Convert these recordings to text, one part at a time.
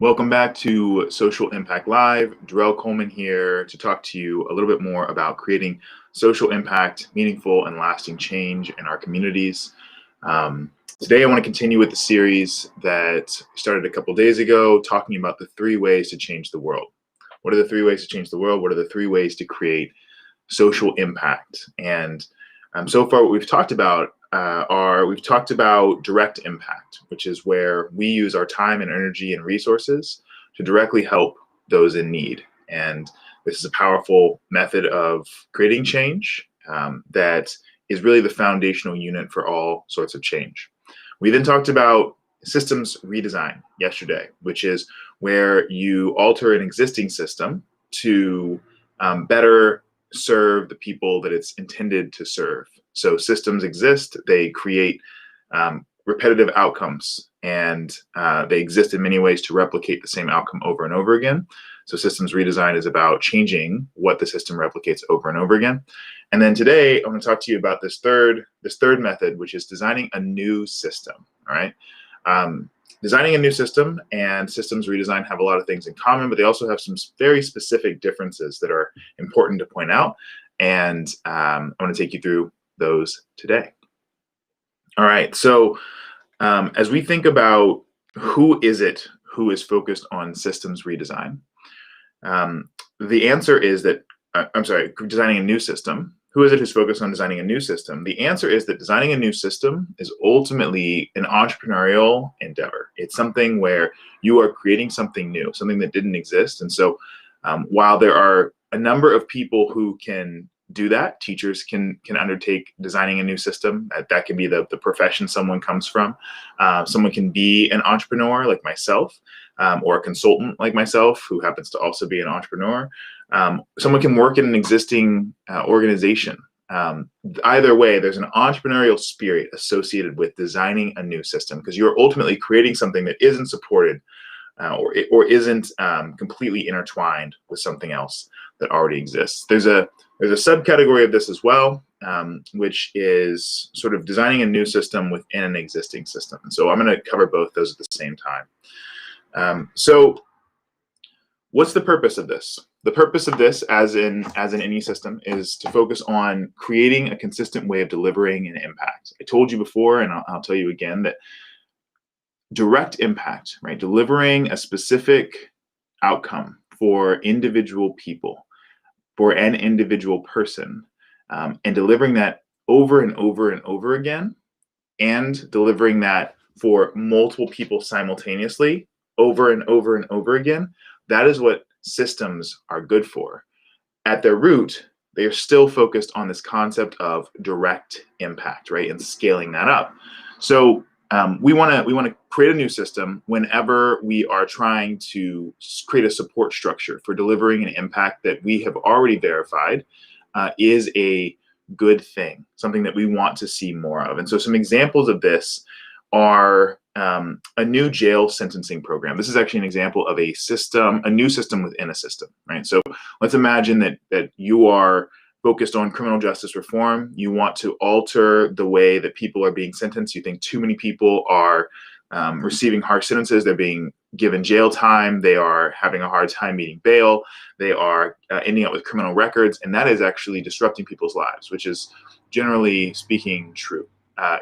Welcome back to Social Impact Live. Durell Coleman here to talk to you a little bit more about creating social impact, meaningful and lasting change in our communities. Today, I want to continue with the series that started a couple days ago, talking about the 3 ways to change the world. What are the 3 ways to change the world? What are the 3 ways to create social impact? And so far, what we've talked about we've talked about direct impact, which is where we use our time and energy and resources to directly help those in need. And this is a powerful method of creating change that is really the foundational unit for all sorts of change. We then talked about systems redesign yesterday, which is where you alter an existing system to better serve the people that it's intended to serve. So systems exist, they create repetitive outcomes, and they exist in many ways to replicate the same outcome over and over again. So systems redesign is about changing what the system replicates over and over again. And then today, I'm going to talk to you about this third method, which is designing a new system. All right. Designing a new system and systems redesign have a lot of things in common, but they also have some very specific differences that are important to point out. And I want to take you through those today. All right. So as we think about who is it who is focused on systems redesign, the answer is that, designing a new system. Who is it who's focused on designing a new system? The answer is that designing a new system is ultimately an entrepreneurial endeavor. It's something where you are creating something new, something that didn't exist. And so while there are a number of people who can do that, teachers can undertake designing a new system. That can be the profession someone comes from. Someone can be an entrepreneur like myself, or a consultant like myself who happens to also be an entrepreneur. Someone can work in an existing organization. Either way, there's an entrepreneurial spirit associated with designing a new system, because you're ultimately creating something that isn't supported or isn't completely intertwined with something else that already exists. There's a subcategory of this as well, which is sort of designing a new system within an existing system. And so I'm going to cover both those at the same time. So what's the purpose of this? The purpose of this, as in any system, is to focus on creating a consistent way of delivering an impact. I told you before, and I'll tell you again, that direct impact, right? Delivering a specific outcome for individual people, for an individual person, and delivering that over and over and over again, and delivering that for multiple people simultaneously over and over and over again. That is what systems are good for. At their root, they are still focused on this concept of direct impact, right? And scaling that up. So we want to create a new system whenever we are trying to create a support structure for delivering an impact that we have already verified is a good thing, something that we want to see more of. And so some examples of this are a new jail sentencing program. This is actually an example of a new system within a system, right? So let's imagine that you are focused on criminal justice reform. You want to alter the way that people are being sentenced. You think too many people are receiving harsh sentences. They're being given jail time. They are having a hard time meeting bail. They are ending up with criminal records. And that is actually disrupting people's lives, which is generally speaking true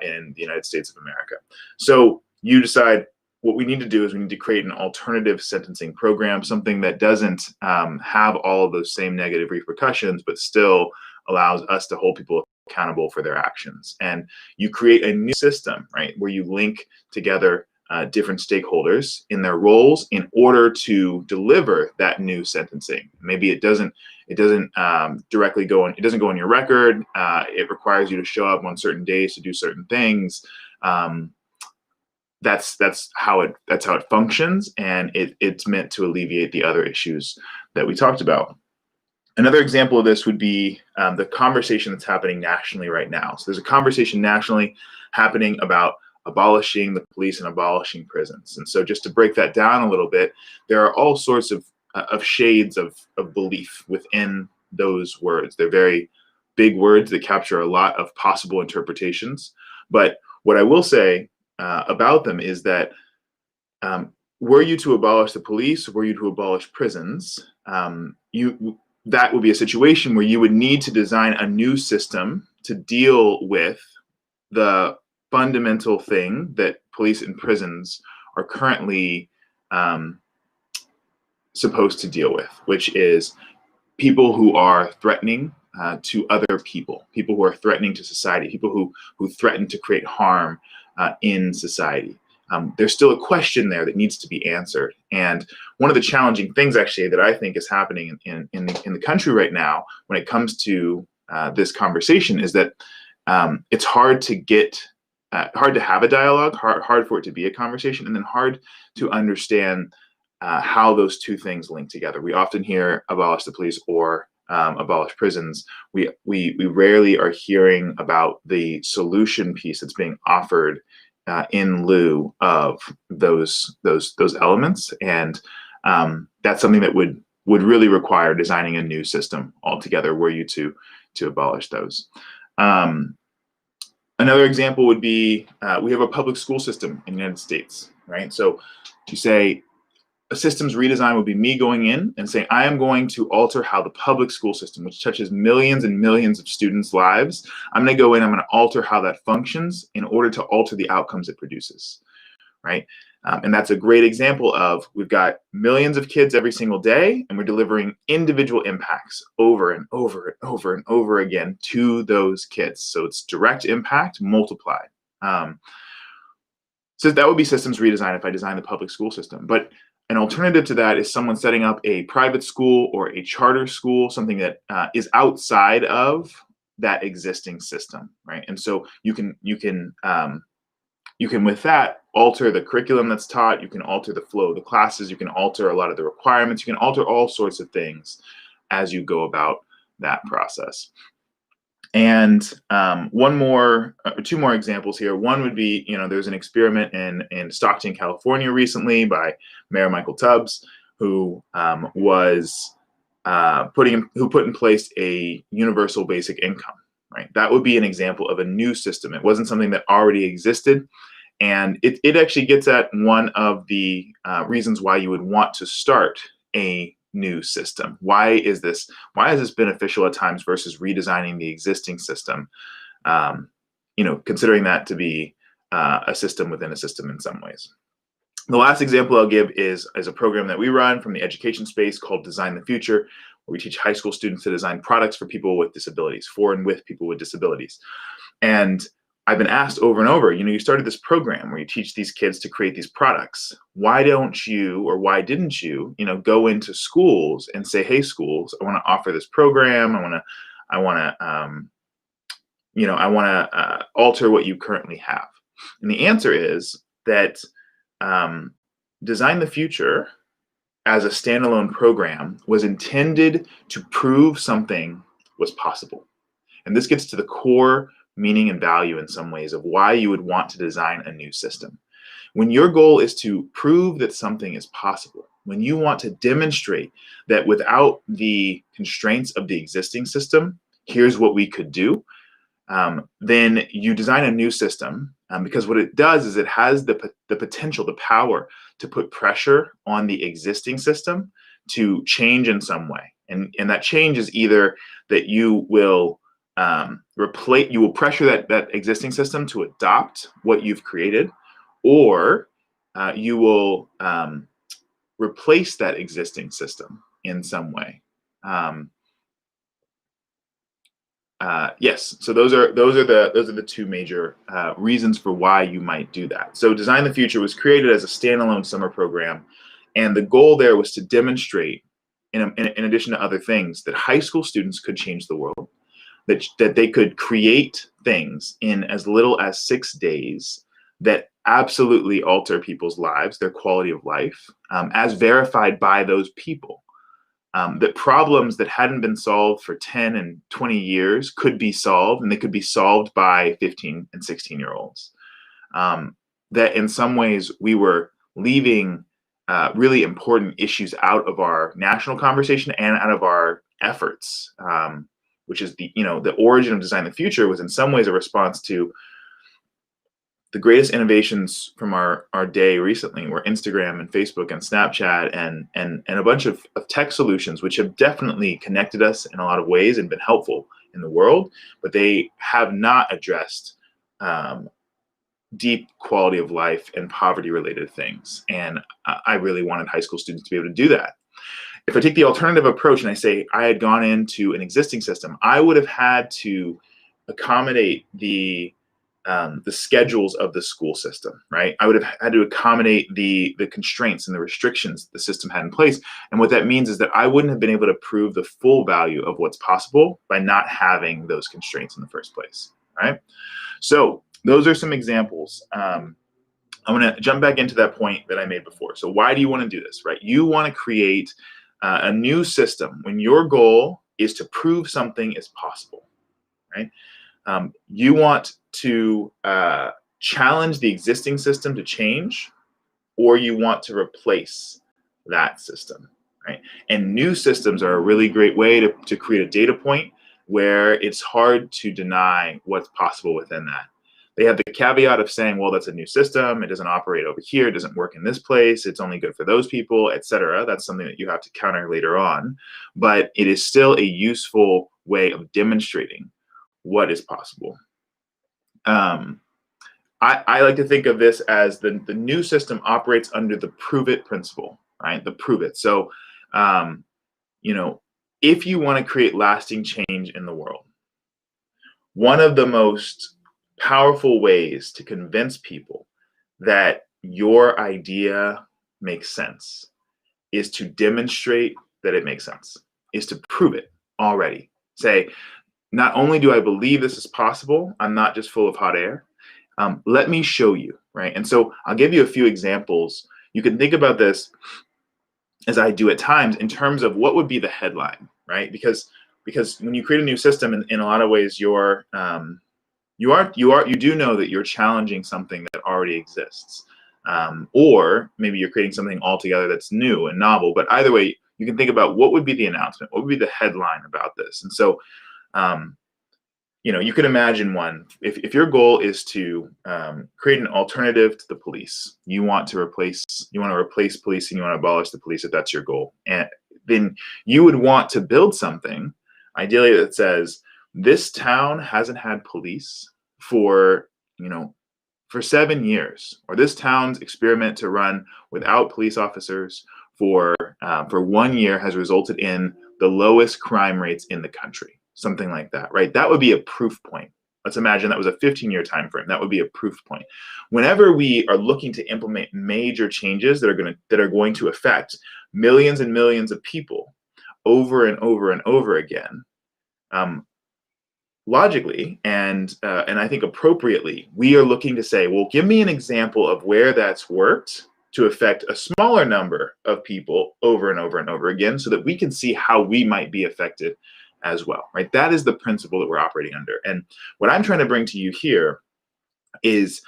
in the United States of America. So you decide what we need to do is we need to create an alternative sentencing program, something that doesn't have all of those same negative repercussions, but still allows us to hold people accountable for their actions. And you create a new system, right, where you link together different stakeholders in their roles in order to deliver that new sentencing. Maybe it doesn't directly go on. It doesn't go on your record. It requires you to show up on certain days to do certain things. That's how it functions, and it's meant to alleviate the other issues that we talked about. Another example of this would be the conversation that's happening nationally right now. So there's a conversation nationally happening about abolishing the police and abolishing prisons. And so just to break that down a little bit, there are all sorts of shades of belief within those words. They're very big words that capture a lot of possible interpretations. But what I will say about them is that were you to abolish the police, were you to abolish prisons, that would be a situation where you would need to design a new system to deal with the fundamental thing that police and prisons are currently supposed to deal with, which is people who are threatening to other people, people who are threatening to society, people who threaten to create harm in society. There's still a question there that needs to be answered. And one of the challenging things, actually, that I think is happening in the country right now when it comes to this conversation is that it's hard to have a dialogue, hard for it to be a conversation, and then hard to understand how those two things link together. We often hear abolish the police or abolish prisons. We rarely are hearing about the solution piece that's being offered in lieu of those elements, and that's something that would really require designing a new system altogether were you to abolish those. Another example would be we have a public school system in the United States, right? So to say a systems redesign would be me going in and saying, I am going to alter how the public school system, which touches millions and millions of students' lives, I'm going to go in, I'm going to alter how that functions in order to alter the outcomes it produces, right? And that's a great example of we've got millions of kids every single day, and we're delivering individual impacts over and over and over and over again to those kids. So it's direct impact multiplied. So that would be systems redesign if I design the public school system. But an alternative to that is someone setting up a private school or a charter school, something that is outside of that existing system, right? And so you can with that alter the curriculum that's taught. You can alter the flow of the classes. You can alter a lot of the requirements. You can alter all sorts of things as you go about that process. And two more examples here. One would be, there's an experiment in Stockton, California recently by Mayor Michael Tubbs, who put in place a universal basic income, right? That would be an example of a new system. It wasn't something that already existed. And it actually gets at one of the reasons why you would want to start a new system. Why is this beneficial at times versus redesigning the existing system? Considering that to be a system within a system in some ways. The last example I'll give is a program that we run from the education space called Design the Future, where we teach high school students to design products for people with disabilities, for and with people with disabilities. And I've been asked over and over, you started this program where you teach these kids to create these products. Why don't you, or why didn't you, go into schools and say, hey, schools, I want to offer this program. I want to alter what you currently have. And the answer is that Design the Future as a standalone program was intended to prove something was possible. And this gets to the core meaning and value in some ways of why you would want to design a new system. When your goal is to prove that something is possible, when you want to demonstrate that without the constraints of the existing system, here's what we could do, then you design a new system because what it does is it has the potential, the power to put pressure on the existing system to change in some way. And that change is either that you will pressure that existing system to adopt what you've created, or you will replace that existing system in some way. Yes, so those are the two major reasons for why you might do that. So Design the Future was created as a standalone summer program, and the goal there was to demonstrate, in addition to other things, that high school students could change the world. That they could create things in as little as 6 days that absolutely alter people's lives, their quality of life, as verified by those people. That problems that hadn't been solved for 10 and 20 years could be solved, and they could be solved by 15 and 16-year-olds. That in some ways we were leaving really important issues out of our national conversation and out of our efforts. Which is the origin of Design the Future was in some ways a response to the greatest innovations from our day recently were Instagram and Facebook and Snapchat and a bunch of tech solutions, which have definitely connected us in a lot of ways and been helpful in the world, but they have not addressed deep quality of life and poverty related things. And I really wanted high school students to be able to do that. If I take the alternative approach and I say I had gone into an existing system, I would have had to accommodate the schedules of the school system, right? I would have had to accommodate the constraints and the restrictions the system had in place. And what that means is that I wouldn't have been able to prove the full value of what's possible by not having those constraints in the first place, right? So those are some examples. I'm going to jump back into that point that I made before. So why do you want to do this, right? You want to create a new system when your goal is to prove something is possible, right? You want to challenge the existing system to change, or you want to replace that system, right? And new systems are a really great way to create a data point where it's hard to deny what's possible within that. They have the caveat of saying, well, that's a new system. It doesn't operate over here. It doesn't work in this place. It's only good for those people, etc. That's something that you have to counter later on. But it is still a useful way of demonstrating what is possible. I like to think of this as the new system operates under the prove it principle, right? The prove it. So, if you want to create lasting change in the world, one of the most powerful ways to convince people that your idea makes sense is to demonstrate that it makes sense, is to prove it already. Say, not only do I believe this is possible, I'm not just full of hot air. Let me show you, right? And so I'll give you a few examples. You can think about this as I do at times in terms of what would be the headline, right? Because when you create a new system, in a lot of ways, you do know that you're challenging something that already exists, or maybe you're creating something altogether that's new and novel. But either way, you can think about what would be the announcement, what would be the headline about this. And so, you can imagine one. If your goal is to create an alternative to the police, you want to replace policing, you want to abolish the police, if that's your goal, and then you would want to build something, ideally, that says this town hasn't had police for 7 years, or this town's experiment to run without police officers for 1 year has resulted in the lowest crime rates in the country. Something like that, right? That would be a proof point. Let's imagine that was a 15-year time frame. That would be a proof point. Whenever we are looking to implement major changes that are going to affect millions and millions of people over and over and over again, logically and I think appropriately, we are looking to say, well, give me an example of where that's worked to affect a smaller number of people over and over and over again, so that we can see how we might be affected as well, right? That is the principle that we're operating under. And what I'm trying to bring to you here is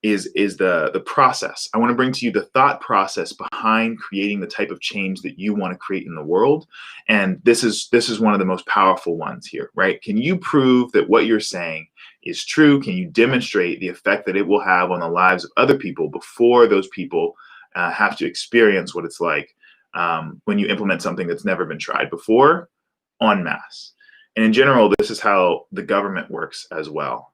the process. I want to bring to you the thought process behind creating the type of change that you want to create in the world. And this is one of the most powerful ones here, right? Can you prove that what you're saying is true? Can you demonstrate the effect that it will have on the lives of other people before those people have to experience what it's like when you implement something that's never been tried before en masse? And in general, this is how the government works as well.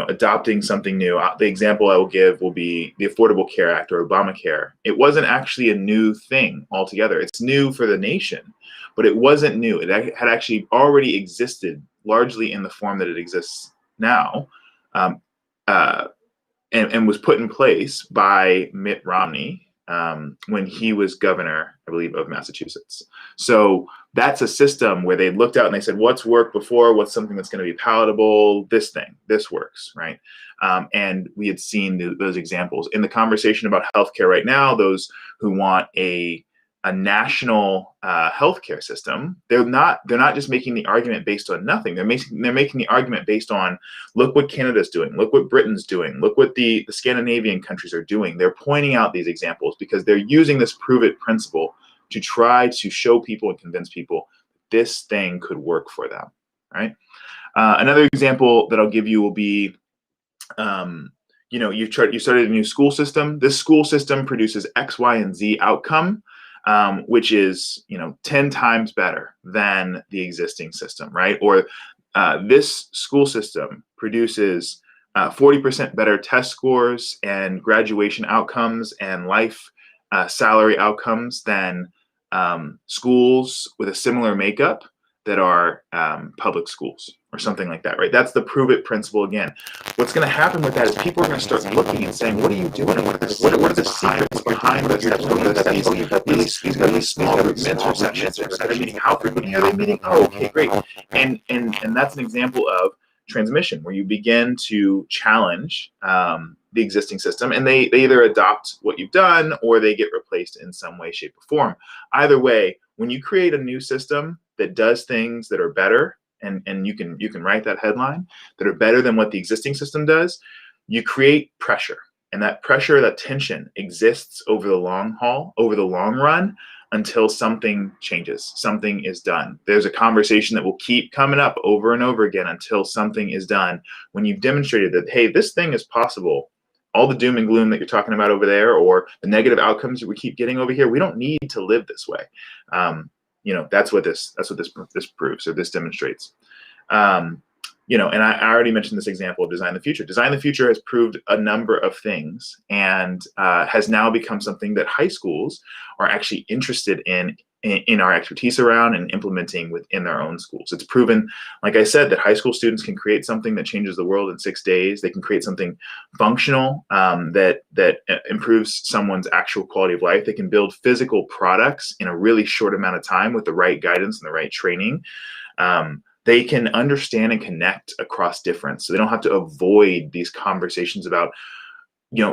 Adopting something new. The example I will give will be the Affordable Care Act, or Obamacare. It wasn't actually a new thing altogether. It's new for the nation, but it wasn't new. It had actually already existed largely in the form that it exists now, and was put in place by Mitt Romney when he was governor, I believe, of Massachusetts. So that's a system where they looked out and they said, what's worked before? What's something that's going to be palatable? This works, right? And we had seen those examples in the conversation about healthcare right now. Those who want a national healthcare system, they're not just making the argument based on nothing. They're making the argument based on, look what Canada's doing, look what Britain's doing, look what the Scandinavian countries are doing. They're pointing out these examples because they're using this prove it principle to try to show people and convince people this thing could work for them, right? Another example that I'll give you will be, you started a new school system. This school system produces X, Y, and Z outcome, which is 10 times better than the existing system, right? Or this school system produces 40% better test scores and graduation outcomes and life salary outcomes than schools with a similar makeup that are public schools or something like that, right? That's the prove it principle again. What's going to happen with that is people are going to start looking and saying, what are you doing? What are the secrets behind what you're doing? You've got these small group mentor sessions. Meeting. How frequently are they meeting? Oh, okay, great. And that's an example of transmission where you begin to challenge the existing system, and they either adopt what you've done or they get replaced in some way, shape, or form. Either way, when you create a new system that does things that are better, and you can write that headline, that are better than what the existing system does, you create pressure. And that pressure, that tension exists over the long haul, over the long run, until something changes, something is done. There's a conversation that will keep coming up over and over again until something is done. When you've demonstrated that, hey, this thing is possible, all the doom and gloom that you're talking about over there, or the negative outcomes that we keep getting over here, we don't need to live this way. That's what this proves, or this demonstrates. And I already mentioned this example of Design the Future. Design the Future has proved a number of things, and has now become something that high schools are actually interested in our expertise around and implementing within their own schools. It's proven, like I said, that high school students can create something that changes the world in 6 days. They can create something functional that improves someone's actual quality of life. They can build physical products in a really short amount of time with the right guidance and the right training. They can understand and connect across difference. So they don't have to avoid these conversations about, you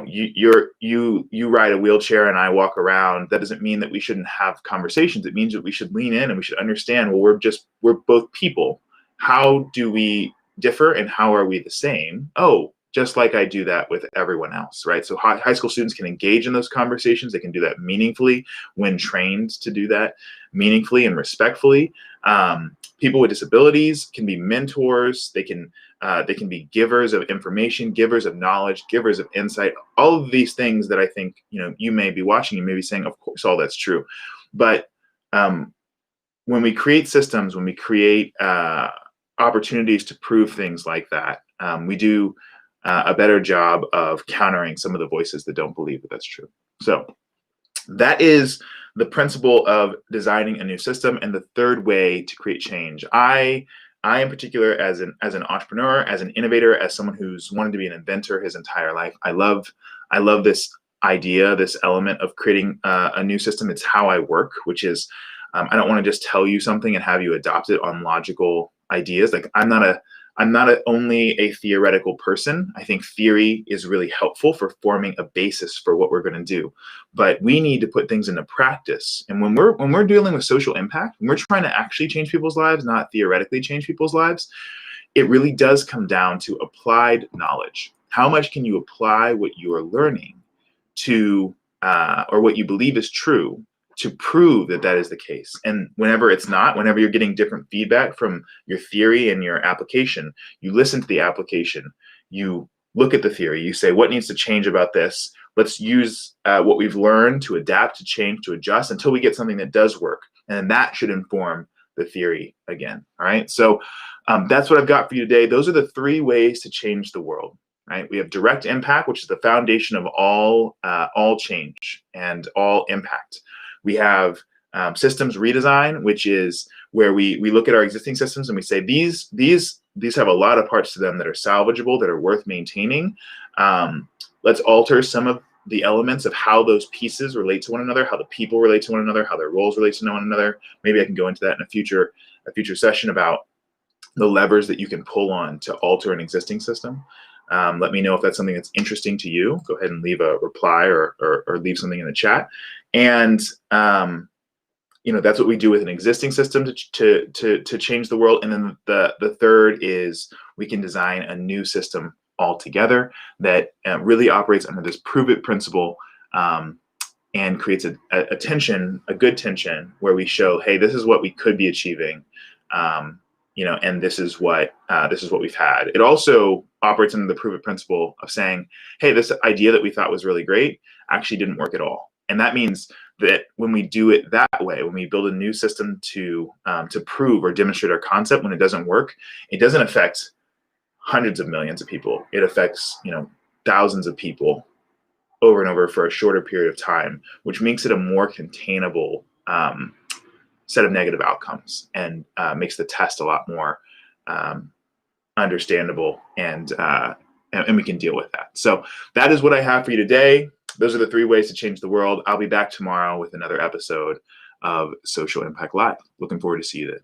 ride a wheelchair and I walk around. That doesn't mean that we shouldn't have conversations. It means that we should lean in and we should understand, well, we're both people. How do we differ and how are we the same? Oh, just like I do that with everyone else, right? So high school students can engage in those conversations. They can do that meaningfully when trained to do that meaningfully and respectfully. People with disabilities can be mentors. They can be givers of information, givers of knowledge, givers of insight. All of these things that I think you may be watching, you may be saying, of course, all that's true. But when we create systems, when we create opportunities to prove things like that, we do a better job of countering some of the voices that don't believe that that's true. So that is the principle of designing a new system. And the third way to create change. I in particular, as an entrepreneur, as an innovator, as someone who's wanted to be an inventor his entire life, I love this idea, this element of creating a new system. It's how I work, which is I don't want to just tell you something and have you adopt it on logical ideas. Like I'm not only a theoretical person. I think theory is really helpful for forming a basis for what we're going to do, but we need to put things into practice. And when we're dealing with social impact, when we're trying to actually change people's lives, not theoretically change people's lives, it really does come down to applied knowledge. How much can you apply what you are learning to, or what you believe is true, to prove that that is the case? And whenever it's not, whenever you're getting different feedback from your theory and your application, you listen to the application, you look at the theory, you say, what needs to change about this? Let's use what we've learned to adapt, to change, to adjust until we get something that does work. And that should inform the theory again. All right. So that's what I've got for you today. Those are the 3 ways to change the world. Right? We have direct impact, which is the foundation of all change and all impact. We have systems redesign, which is where we look at our existing systems and we say these have a lot of parts to them that are salvageable, that are worth maintaining. Let's alter some of the elements of how those pieces relate to one another, how the people relate to one another, how their roles relate to one another. Maybe I can go into that in a future session about the levers that you can pull on to alter an existing system. Let me know if that's something that's interesting to you. Go ahead and leave a reply or leave something in the chat. And that's what we do with an existing system to change the world. And then the third is we can design a new system altogether that really operates under this prove it principle, and creates a tension, a good tension, where we show, hey, this is what we could be achieving. and this is what we've had. It also operates under the prove it principle of saying, hey, this idea that we thought was really great actually didn't work at all. And that means that when we do it that way, when we build a new system to prove or demonstrate our concept, when it doesn't work, it doesn't affect hundreds of millions of people. It affects thousands of people over and over for a shorter period of time, which makes it a more containable set of negative outcomes, and makes the test a lot more understandable, and we can deal with that. So that is what I have for you today. Those are the 3 ways to change the world. I'll be back tomorrow with another episode of Social Impact Live. Looking forward to see you then.